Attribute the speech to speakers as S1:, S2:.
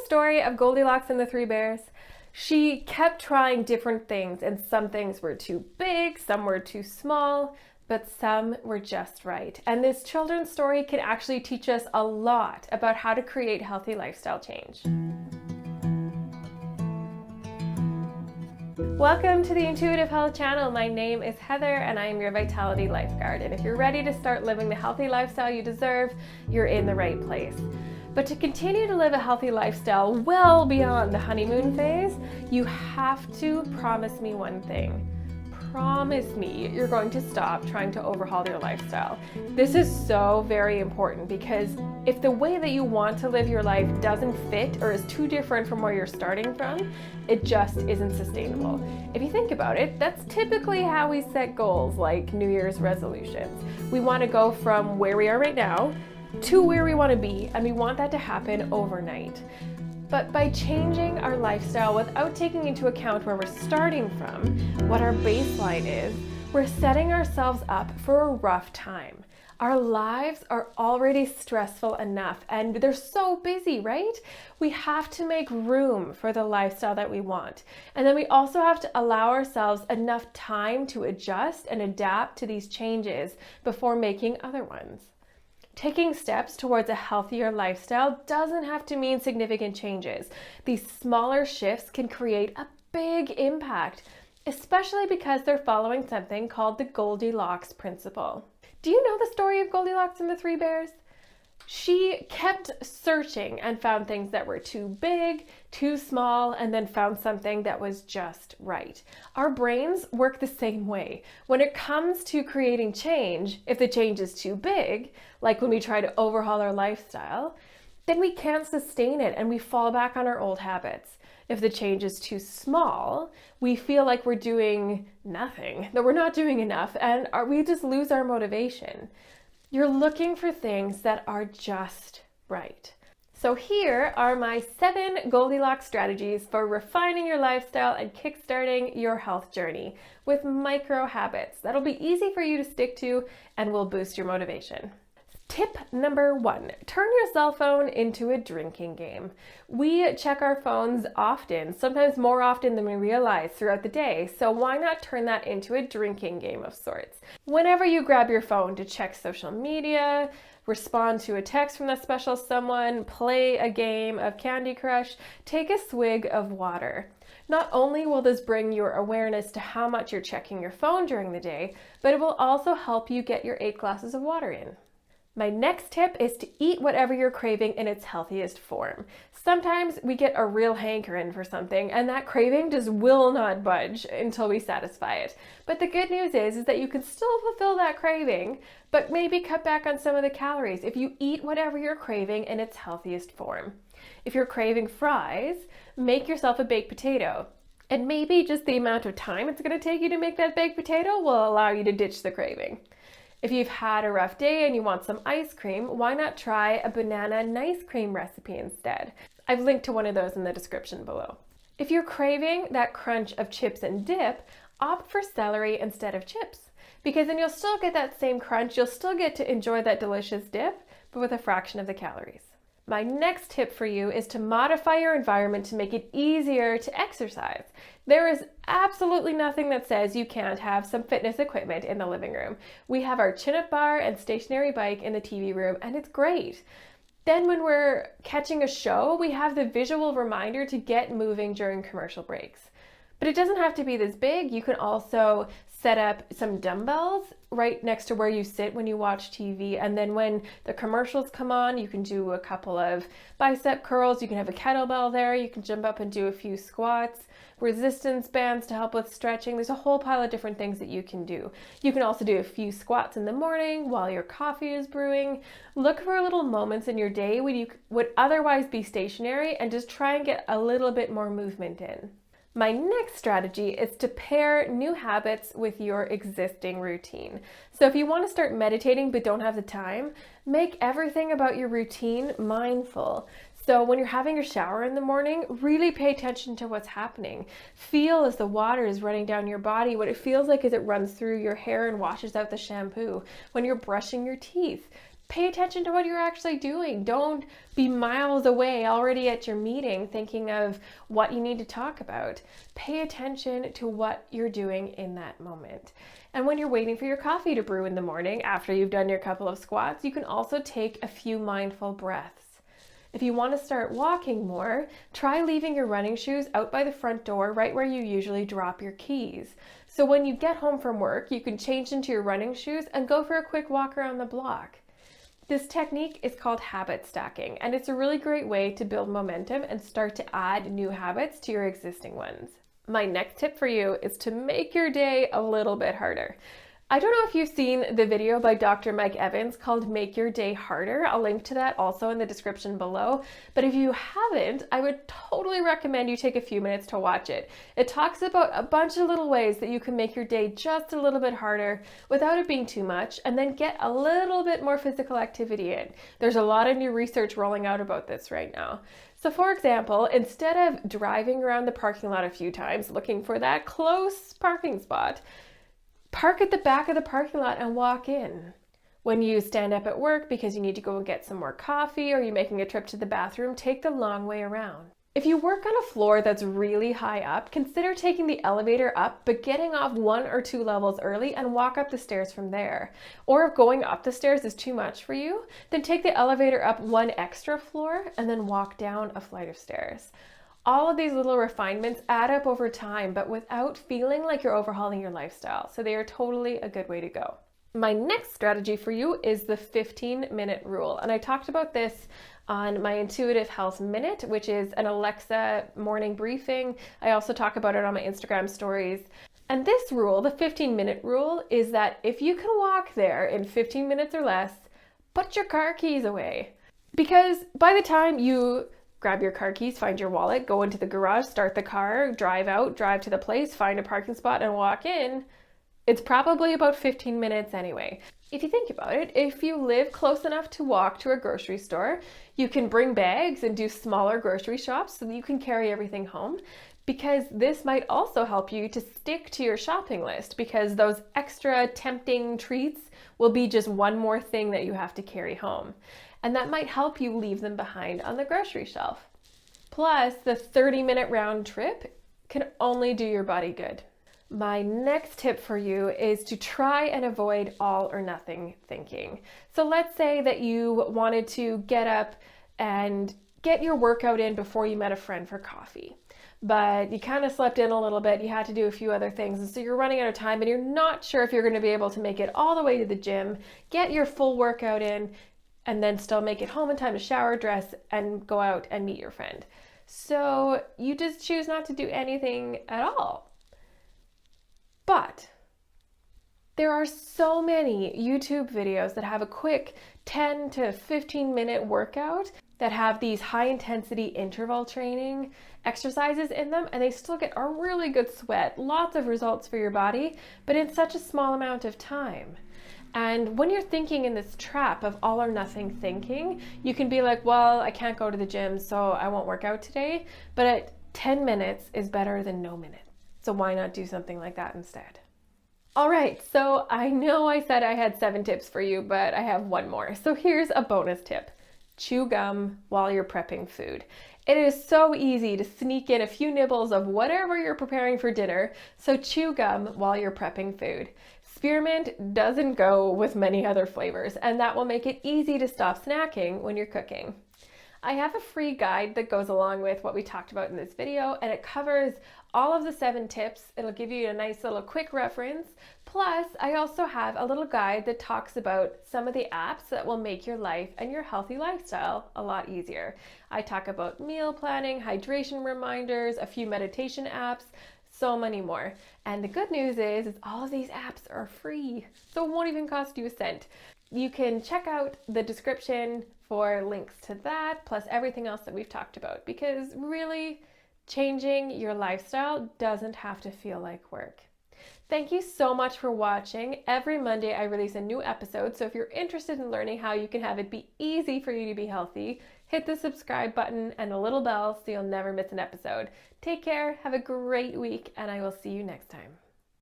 S1: the story of Goldilocks and the Three Bears? She kept trying different things, and some things were too big, some were too small, but some were just right. And this children's story can actually teach us a lot about how to create healthy lifestyle change. Welcome to the Intuitive Health Channel. My name is Heather and I am your Vitality Lifeguard. And if you're ready to start living the healthy lifestyle you deserve, you're in the right place. But to continue to live a healthy lifestyle well beyond the honeymoon phase, you have to promise me one thing. Promise me you're going to stop trying to overhaul your lifestyle. This is so very important because if the way that you want to live your life doesn't fit or is too different from where you're starting from, it just isn't sustainable. If you think about it, that's typically how we set goals like New Year's resolutions. We want to go from where we are right now to where we want to be, and we want that to happen overnight. But by changing our lifestyle without taking into account where we're starting from, what our baseline is, we're setting ourselves up for a rough time. Our lives are already stressful enough and they're so busy, right? We have to make room for the lifestyle that we want. And then we also have to allow ourselves enough time to adjust and adapt to these changes before making other ones. Taking steps towards a healthier lifestyle doesn't have to mean significant changes. These smaller shifts can create a big impact, especially because they're following something called the Goldilocks principle. Do you know the story of Goldilocks and the Three Bears? She kept searching and found things that were too big, too small, and then found something that was just right. Our brains work the same way. When it comes to creating change, if the change is too big, like when we try to overhaul our lifestyle, then we can't sustain it and we fall back on our old habits. If the change is too small, we feel like we're doing nothing, that we're not doing enough, and we just lose our motivation. You're looking for things that are just right. So here are my 7 Goldilocks strategies for refining your lifestyle and kickstarting your health journey with micro habits that'll be easy for you to stick to and will boost your motivation. Tip number 1, turn your cell phone into a drinking game. We check our phones often, sometimes more often than we realize throughout the day, so why not turn that into a drinking game of sorts? Whenever you grab your phone to check social media, respond to a text from that special someone, play a game of Candy Crush, take a swig of water. Not only will this bring your awareness to how much you're checking your phone during the day, but it will also help you get your 8 glasses of water in. My next tip is to eat whatever you're craving in its healthiest form. Sometimes we get a real hankering for something and that craving just will not budge until we satisfy it. But the good news is that you can still fulfill that craving, but maybe cut back on some of the calories if you eat whatever you're craving in its healthiest form. If you're craving fries, make yourself a baked potato. And maybe just the amount of time it's going to take you to make that baked potato will allow you to ditch the craving. If you've had a rough day and you want some ice cream, why not try a banana nice cream recipe instead? I've linked to one of those in the description below. If you're craving that crunch of chips and dip, opt for celery instead of chips, because then you'll still get that same crunch, you'll still get to enjoy that delicious dip, but with a fraction of the calories. My next tip for you is to modify your environment to make it easier to exercise. There is absolutely nothing that says you can't have some fitness equipment in the living room. We have our chin-up bar and stationary bike in the TV room, and it's great. Then when we're catching a show, we have the visual reminder to get moving during commercial breaks. But it doesn't have to be this big. You can also set up some dumbbells right next to where you sit when you watch TV. And then when the commercials come on, you can do a couple of bicep curls. You can have a kettlebell there. You can jump up and do a few squats, resistance bands to help with stretching. There's a whole pile of different things that you can do. You can also do a few squats in the morning while your coffee is brewing. Look for little moments in your day when you would otherwise be stationary and just try and get a little bit more movement in. My next strategy is to pair new habits with your existing routine. So if you want to start meditating but don't have the time, make everything about your routine mindful. So when you're having your shower in the morning, really pay attention to what's happening. Feel as the water is running down your body, what it feels like as it runs through your hair and washes out the shampoo. When you're brushing your teeth, Pay attention to what you're actually doing. Don't be miles away already at your meeting thinking of what you need to talk about. Pay attention to what you're doing in that moment. And when you're waiting for your coffee to brew in the morning after you've done your couple of squats, you can also take a few mindful breaths. If you want to start walking more, try leaving your running shoes out by the front door right where you usually drop your keys. So when you get home from work, you can change into your running shoes and go for a quick walk around the block. This technique is called habit stacking, and it's a really great way to build momentum and start to add new habits to your existing ones. My next tip for you is to make your day a little bit harder. I don't know if you've seen the video by Dr. Mike Evans called Make Your Day Harder. I'll link to that also in the description below. But if you haven't, I would totally recommend you take a few minutes to watch it. It talks about a bunch of little ways that you can make your day just a little bit harder without it being too much, and then get a little bit more physical activity in. There's a lot of new research rolling out about this right now. So for example, instead of driving around the parking lot a few times looking for that close parking spot, park at the back of the parking lot and walk in. When you stand up at work because you need to go and get some more coffee or you're making a trip to the bathroom, take the long way around. If you work on a floor that's really high up, consider taking the elevator up but getting off 1 or 2 levels early and walk up the stairs from there. Or if going up the stairs is too much for you, then take the elevator up 1 extra floor and then walk down a flight of stairs. All of these little refinements add up over time, but without feeling like you're overhauling your lifestyle. So they are totally a good way to go. My next strategy for you is the 15-minute rule. And I talked about this on my Intuitive Health Minute, which is an Alexa morning briefing. I also talk about it on my Instagram stories. And this rule, the 15-minute rule, is that if you can walk there in 15 minutes or less, put your car keys away. Because by the time you grab your car keys, find your wallet, go into the garage, start the car, drive out, drive to the place, find a parking spot and walk in, it's probably about 15 minutes anyway. If you think about it, if you live close enough to walk to a grocery store, you can bring bags and do smaller grocery shops so that you can carry everything home, because this might also help you to stick to your shopping list, because those extra tempting treats will be just one more thing that you have to carry home. And that might help you leave them behind on the grocery shelf. Plus, the 30-minute round trip can only do your body good. My next tip for you is to try and avoid all or nothing thinking. So let's say that you wanted to get up and get your workout in before you met a friend for coffee, but you kind of slept in a little bit, you had to do a few other things, and so you're running out of time and you're not sure if you're going to be able to make it all the way to the gym, get your full workout in, and then still make it home in time to shower, dress, and go out and meet your friend. So you just choose not to do anything at all. But there are so many YouTube videos that have a quick 10 to 15 minute workout that have these high intensity interval training exercises in them, and they still get a really good sweat, lots of results for your body, but in such a small amount of time. And when you're thinking in this trap of all or nothing thinking, you can be like, well, I can't go to the gym, so I won't work out today. But 10 minutes is better than no minutes. So why not do something like that instead? All right, so I know I said I had 7 tips for you, but I have one more. So here's a bonus tip. Chew gum while you're prepping food. It is so easy to sneak in a few nibbles of whatever you're preparing for dinner, so chew gum while you're prepping food. Spearmint doesn't go with many other flavors, and that will make it easy to stop snacking when you're cooking. I have a free guide that goes along with what we talked about in this video, and it covers all of the 7 tips. It'll give you a nice little quick reference. Plus, I also have a little guide that talks about some of the apps that will make your life and your healthy lifestyle a lot easier. I talk about meal planning, hydration reminders, a few meditation apps, so many more. And the good news is all of these apps are free, so it won't even cost you a cent. You can check out the description for links to that, plus everything else that we've talked about, because really changing your lifestyle doesn't have to feel like work. Thank you so much for watching. Every Monday I release a new episode, so if you're interested in learning how you can have it be easy for you to be healthy, hit the subscribe button and the little bell so you'll never miss an episode. Take care, have a great week, and I will see you next time.